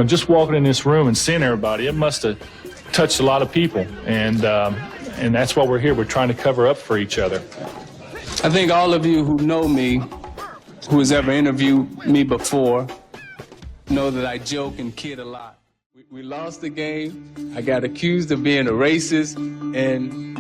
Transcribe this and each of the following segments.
just walking in this room and seeing everybody, it must have touched a lot of people. And that's why we're here. We're trying to cover up for each other. I think all of you who know me, who has ever interviewed me before, know that I joke and kid a lot. We lost the game. I got accused of being a racist, and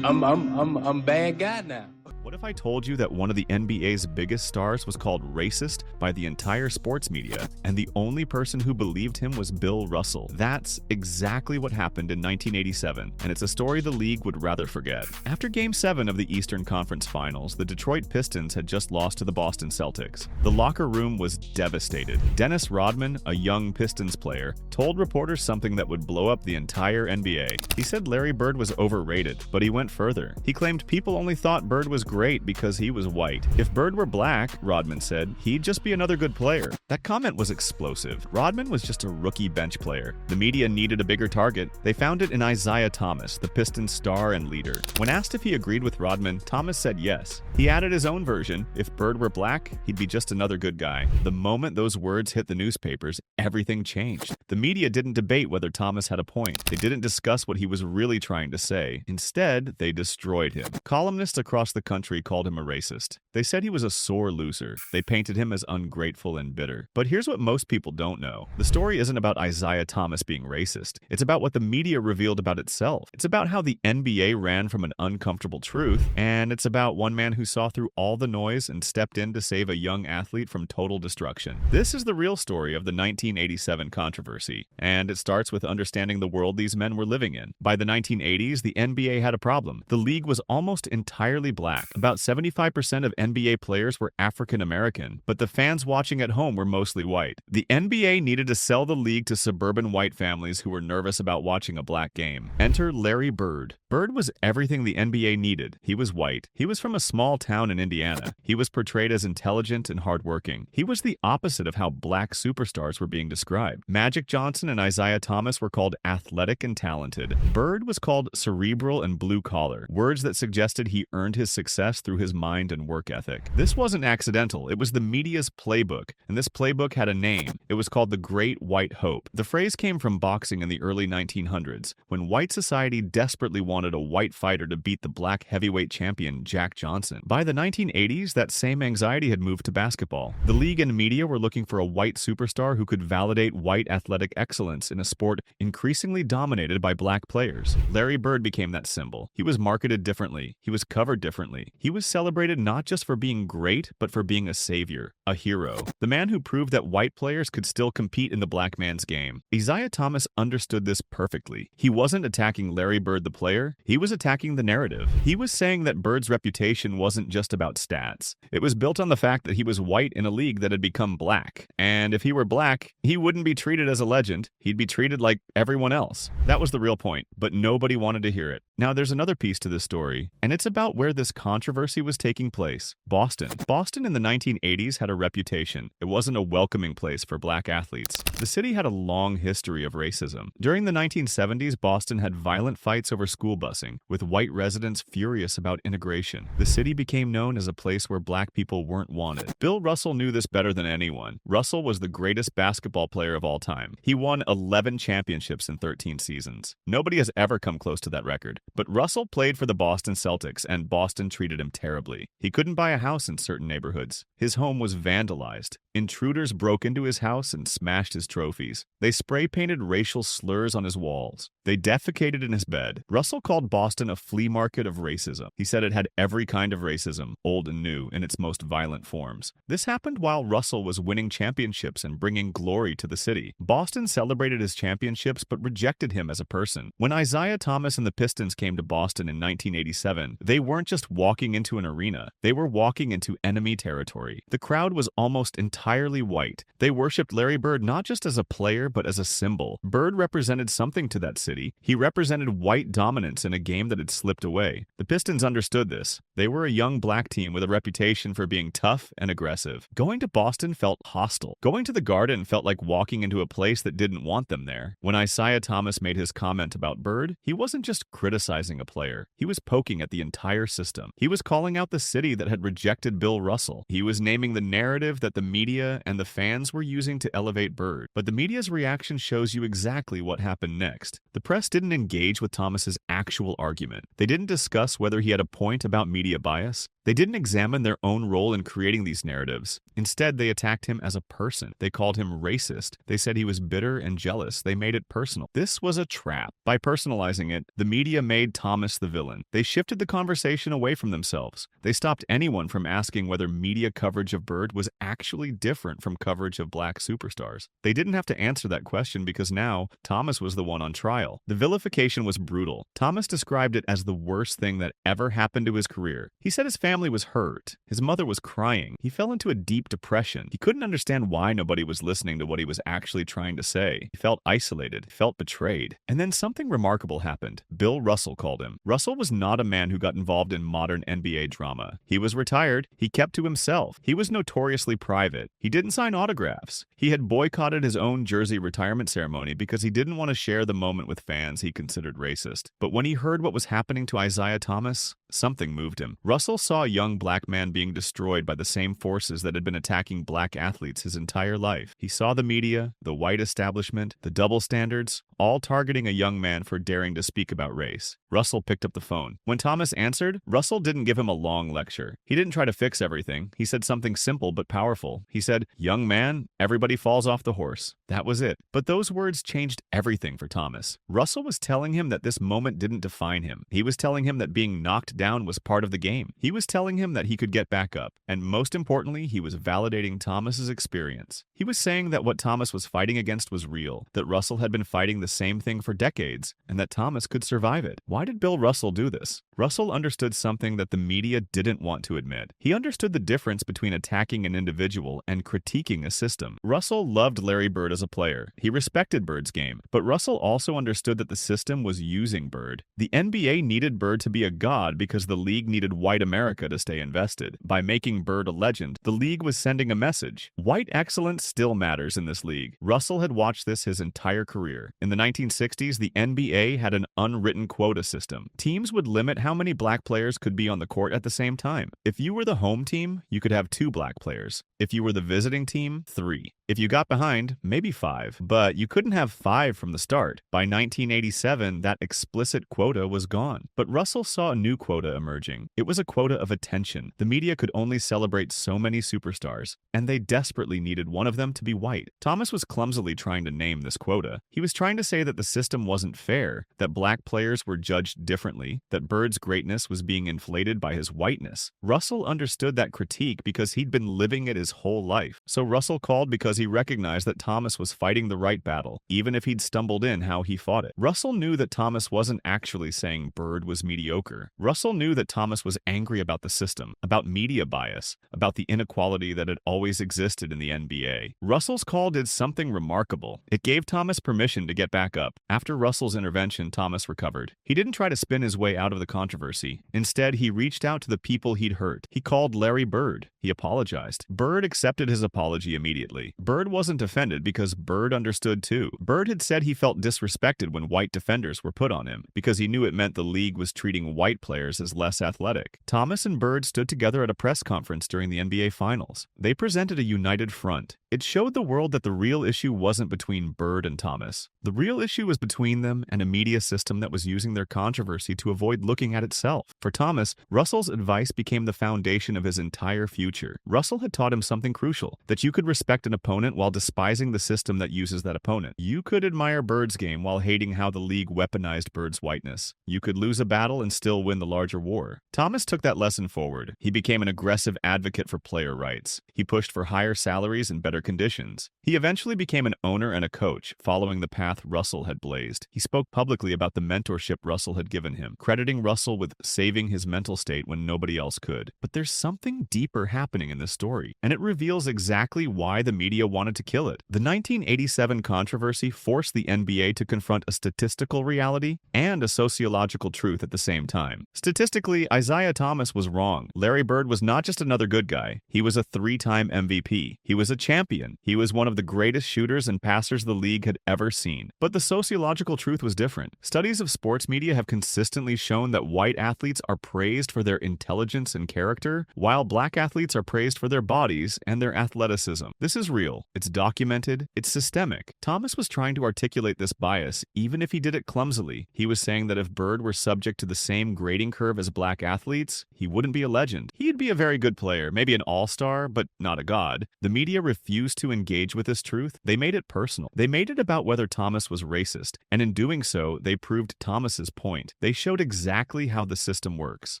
I'm a bad guy now. What if I told you that one of the NBA's biggest stars was called racist by the entire sports media, and the only person who believed him was Bill Russell? That's exactly what happened in 1987, and it's a story the league would rather forget. After Game 7 of the Eastern Conference Finals, the Detroit Pistons had just lost to the Boston Celtics. The locker room was devastated. Dennis Rodman, a young Pistons player, told reporters something that would blow up the entire NBA. He said Larry Bird was overrated, but he went further. He claimed people only thought Bird was great because he was white. If Bird were black, Rodman said, he'd just be another good player. That comment was explosive. Rodman was just a rookie bench player. The media needed a bigger target. They found it in Isiah Thomas, the Pistons star and leader. When asked if he agreed with Rodman, Thomas said yes. He added his own version. If Bird were black, he'd be just another good guy. The moment those words hit the newspapers, everything changed. The media didn't debate whether Thomas had a point. They didn't discuss what he was really trying to say. Instead, they destroyed him. Columnists across the country called him a racist. They said he was a sore loser. They painted him as ungrateful and bitter. But here's what most people don't know. The story isn't about Isiah Thomas being racist. It's about what the media revealed about itself. It's about how the NBA ran from an uncomfortable truth, and it's about one man who saw through all the noise and stepped in to save a young athlete from total destruction. This is the real story of the 1987 controversy, and it starts with understanding the world these men were living in. By the 1980s, the NBA had a problem. The league was almost entirely black. About 75% of NBA players were African American, but the fans watching at home were mostly white. The NBA needed to sell the league to suburban white families who were nervous about watching a black game. Enter Larry Bird. Bird was everything the NBA needed. He was white. He was from a small town in Indiana. He was portrayed as intelligent and hardworking. He was the opposite of how black superstars were being described. Magic Johnson and Isiah Thomas were called athletic and talented. Bird was called cerebral and blue-collar, words that suggested he earned his success through his mind and work ethic. This wasn't accidental. It was the media's playbook, and this playbook had a name. It was called the Great White Hope. The phrase came from boxing in the early 1900s, when white society desperately wanted a white fighter to beat the black heavyweight champion Jack Johnson. By the 1980s, that same anxiety had moved to basketball. The league and media were looking for a white superstar who could validate white athletic excellence in a sport increasingly dominated by black players. Larry Bird became that symbol. He was marketed differently. He was covered differently. He was celebrated not just for being great, but for being a savior, a hero. The man who proved that white players could still compete in the black man's game. Isiah Thomas understood this perfectly. He wasn't attacking Larry Bird the player, he was attacking the narrative. He was saying that Bird's reputation wasn't just about stats. It was built on the fact that he was white in a league that had become black. And if he were black, he wouldn't be treated as a legend. He'd be treated like everyone else. That was the real point, but nobody wanted to hear it. Now there's another piece to this story, and it's about where this controversy was taking place. Boston. Boston in the 1980s had a reputation. It wasn't a welcoming place for black athletes. The city had a long history of racism. During the 1970s, Boston had violent fights over school busing, with white residents furious about integration. The city became known as a place where black people weren't wanted. Bill Russell knew this better than anyone. Russell was the greatest basketball player of all time. He won 11 championships in 13 seasons. Nobody has ever come close to that record. But Russell played for the Boston Celtics, and Boston treated him terribly. He couldn't buy a house in certain neighborhoods. His home was vandalized. Intruders broke into his house and smashed his trophies. They spray-painted racial slurs on his walls. They defecated in his bed. Russell called Boston a flea market of racism. He said it had every kind of racism, old and new, in its most violent forms. This happened while Russell was winning championships and bringing glory to the city. Boston celebrated his championships but rejected him as a person. When Isiah Thomas and the Pistons came to Boston in 1987, they weren't just walking into an arena. They were walking into enemy territory. The crowd was almost entirely white. They worshipped Larry Bird not just as a player, but as a symbol. Bird represented something to that city. He represented white dominance in a game that had slipped away. The Pistons understood this. They were a young black team with a reputation for being tough and aggressive. Going to Boston felt hostile. Going to the Garden felt like walking into a place that didn't want them there. When Isiah Thomas made his comment about Bird, he wasn't just criticizing a player. He was poking at the entire system. He was calling out the city that had rejected Bill Russell. He was naming the narrative that the media media and the fans were using to elevate Bird. But the media's reaction shows you exactly what happened next. The press didn't engage with Thomas's actual argument. They didn't discuss whether he had a point about media bias. They didn't examine their own role in creating these narratives. Instead, they attacked him as a person. They called him racist. They said he was bitter and jealous. They made it personal. This was a trap. By personalizing it, the media made Thomas the villain. They shifted the conversation away from themselves. They stopped anyone from asking whether media coverage of Bird was actually different from coverage of black superstars. They didn't have to answer that question because now Thomas was the one on trial. The vilification was brutal. Thomas described it as the worst thing that ever happened to his career. He said his family was hurt. His mother was crying. He fell into a deep depression. He couldn't understand why nobody was listening to what he was actually trying to say. He felt isolated, felt betrayed. And then something remarkable happened. Bill Russell called him. Russell was not a man who got involved in modern NBA drama. He was retired. He kept to himself. He was notoriously private. He didn't sign autographs. He had boycotted his own jersey retirement ceremony because he didn't want to share the moment with fans he considered racist. But when he heard what was happening to Isiah Thomas, something moved him. Russell saw a young black man being destroyed by the same forces that had been attacking black athletes his entire life. He saw the media, the white establishment, the double standards, all targeting a young man for daring to speak about race. Russell picked up the phone. When Thomas answered, Russell didn't give him a long lecture. He didn't try to fix everything. He said something simple but powerful. He said, "Young man, everybody falls off the horse." That was it. But those words changed everything for Thomas. Russell was telling him that this moment didn't define him. He was telling him that being knocked down was part of the game. He was telling him that he could get back up. And most importantly, he was validating Thomas's experience. He was saying that what Thomas was fighting against was real, that Russell had been fighting the same thing for decades, and that Thomas could survive it. Why did Bill Russell do this? Russell understood something that the media didn't want to admit. He understood the difference between attacking an individual and critiquing a system. Russell loved Larry Bird as a player. He respected Bird's game, but Russell also understood that the system was using Bird. The NBA needed Bird to be a god because the league needed white America to stay invested. By making Bird a legend, the league was sending a message. White excellence still matters in this league. Russell had watched this his entire career. In the 1960s, the NBA had an unwritten quota system. Teams would limit how many black players could be on the court at the same time. If you were the home team, you could have 2 black players. If you were the visiting team, 3. If you got behind, maybe 5. But you couldn't have 5 from the start. By 1987, that explicit quota was gone. But Russell saw a new quota emerging. It was a quota of attention. The media could only celebrate so many superstars, and they desperately needed one of them to be white. Thomas was clumsily trying to name this quota. He was trying to say that the system wasn't fair, that black players were judged differently, that Bird's greatness was being inflated by his whiteness. Russell understood that critique because he'd been living it his whole life. So Russell called because he recognized that Thomas was fighting the right battle, even if he'd stumbled in how he fought it. Russell knew that Thomas wasn't actually saying Bird was mediocre. Russell knew that Thomas was angry about the system, about media bias, about the inequality that had always existed in the NBA. Russell's call did something remarkable. It gave Thomas permission to get back up. After Russell's intervention, Thomas recovered. He didn't try to spin his way out of the controversy. Instead, he reached out to the people he'd hurt. He called Larry Bird. He apologized. Bird accepted his apology immediately. Bird wasn't offended because Bird understood too. Bird had said he felt disrespected when white defenders were put on him because he knew it meant the league was treating white players as less athletic. Thomas and Bird stood together at a press conference during the NBA Finals. They presented a united front. It showed the world that the real issue wasn't between Bird and Thomas. The real issue was between them and a media system that was using their controversy to avoid looking at itself. For Thomas, Russell's advice became the foundation of his entire future. Russell had taught him something crucial, that you could respect an opponent while despising the system that uses that opponent. You could admire Bird's game while hating how the league weaponized Bird's whiteness. You could lose a battle and still win the larger war. Thomas took that lesson forward. He became an aggressive advocate for player rights. He pushed for higher salaries and better conditions. He eventually became an owner and a coach, following the path Russell had blazed. He spoke publicly about the mentorship Russell had given him, crediting Russell with saving his mental state when nobody else could. But there's something deeper happening in this story, and it reveals exactly why the media wanted to kill it. The 1987 controversy forced the NBA to confront a statistical reality and a sociological truth at the same time. Statistically, Isiah Thomas was was wrong. Larry Bird was not just another good guy. He was a 3-time MVP. He was a champion. He was one of the greatest shooters and passers the league had ever seen. But the sociological truth was different. Studies of sports media have consistently shown that white athletes are praised for their intelligence and character, while black athletes are praised for their bodies and their athleticism. This is real. It's documented. It's systemic. Thomas was trying to articulate this bias, even if he did it clumsily. He was saying that if Bird were subject to the same grading curve as black athletes, he wouldn't be a legend. He'd be a very good player, maybe an all-star, but not a god. The media refused to engage with this truth. They made it personal. They made it about whether Thomas was racist, and in doing so, they proved Thomas's point. They showed exactly how the system works.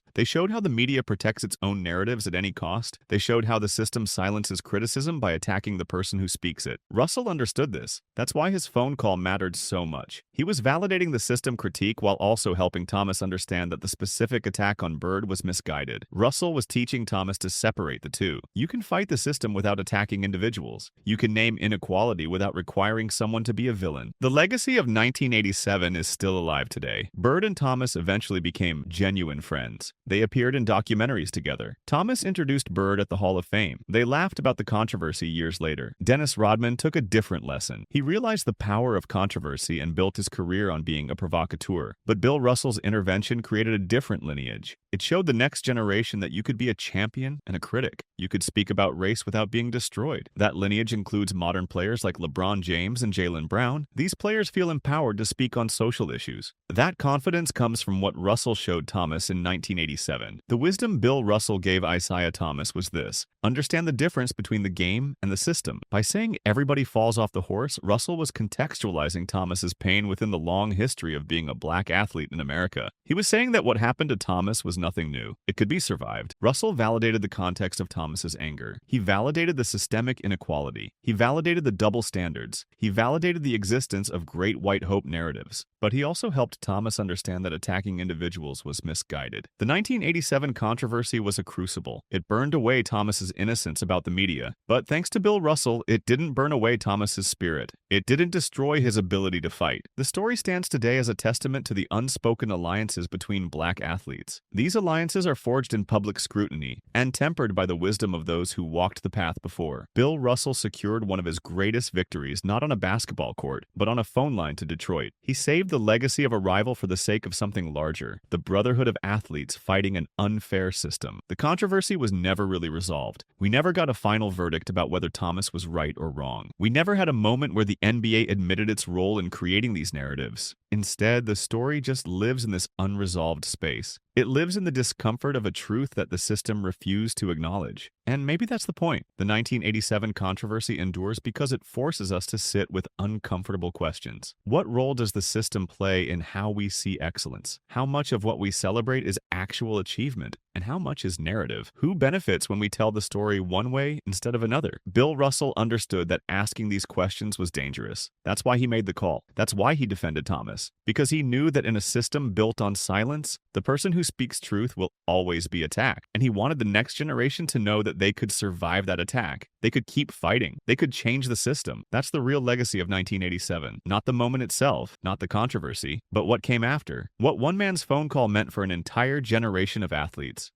They showed how the media protects its own narratives at any cost. They showed how the system silences criticism by attacking the person who speaks it. Russell understood this. That's why his phone call mattered so much. He was validating the system critique while also helping Thomas understand that the specific attack on Bird was misguided. Russell was teaching Thomas to separate the two. You can fight the system without attacking individuals. You can name inequality without requiring someone to be a villain. The legacy of 1987 is still alive today. Bird and Thomas eventually became genuine friends. They appeared in documentaries together. Thomas introduced Bird at the Hall of Fame. They laughed about the controversy years later. Dennis Rodman took a different lesson. He realized the power of controversy and built his career on being a provocateur. But Bill Russell's intervention created a different lineage. It showed the next generation that you could be a champion and a critic. You could speak about race without being destroyed. That lineage includes modern players like LeBron James and Jaylen Brown. These players feel empowered to speak on social issues. That confidence comes from what Russell showed Thomas in 1987. The wisdom Bill Russell gave Isiah Thomas was this: understand the difference between the game and the system. By saying everybody falls off the horse, Russell was contextualizing Thomas's pain within the long history of being a black athlete in America. He was saying that what happened to Thomas was nothing new. It could be survived. Russell validated the context of Thomas's anger. He validated the systemic inequality. He validated the double standards. He validated the existence of great white hope narratives. But he also helped Thomas understand that attacking individuals was misguided. The 1987 controversy was a crucible. It burned away Thomas's innocence about the media. But thanks to Bill Russell, it didn't burn away Thomas's spirit. It didn't destroy his ability to fight. The story stands today as a testament to the unspoken alliances between black athletes. These alliances are forged in public scrutiny and tempered by the wisdom of those who walked the path before. Bill Russell secured one of his greatest victories not on a basketball court, but on a phone line to Detroit. He saved the legacy of a rival for the sake of something larger, the brotherhood of athletes fighting an unfair system. The controversy was never really resolved. We never got a final verdict about whether Thomas was right or wrong. We never had a moment where the NBA admitted its role in creating these narratives. Instead, the story just lives in this unresolved space. It lives in the discomfort of a truth that the system refused to acknowledge. And maybe that's the point. The 1987 controversy endures because it forces us to sit with uncomfortable questions. What role does the system play in how we see excellence? How much of what we celebrate is actual achievement? And how much is narrative? Who benefits when we tell the story one way instead of another? Bill Russell understood that asking these questions was dangerous. That's why he made the call. That's why he defended Thomas. Because he knew that in a system built on silence, the person who speaks truth will always be attacked. And he wanted the next generation to know that they could survive that attack. They could keep fighting. They could change the system. That's the real legacy of 1987. Not the moment itself, not the controversy, but what came after. What one man's phone call meant for an entire generation of athletes.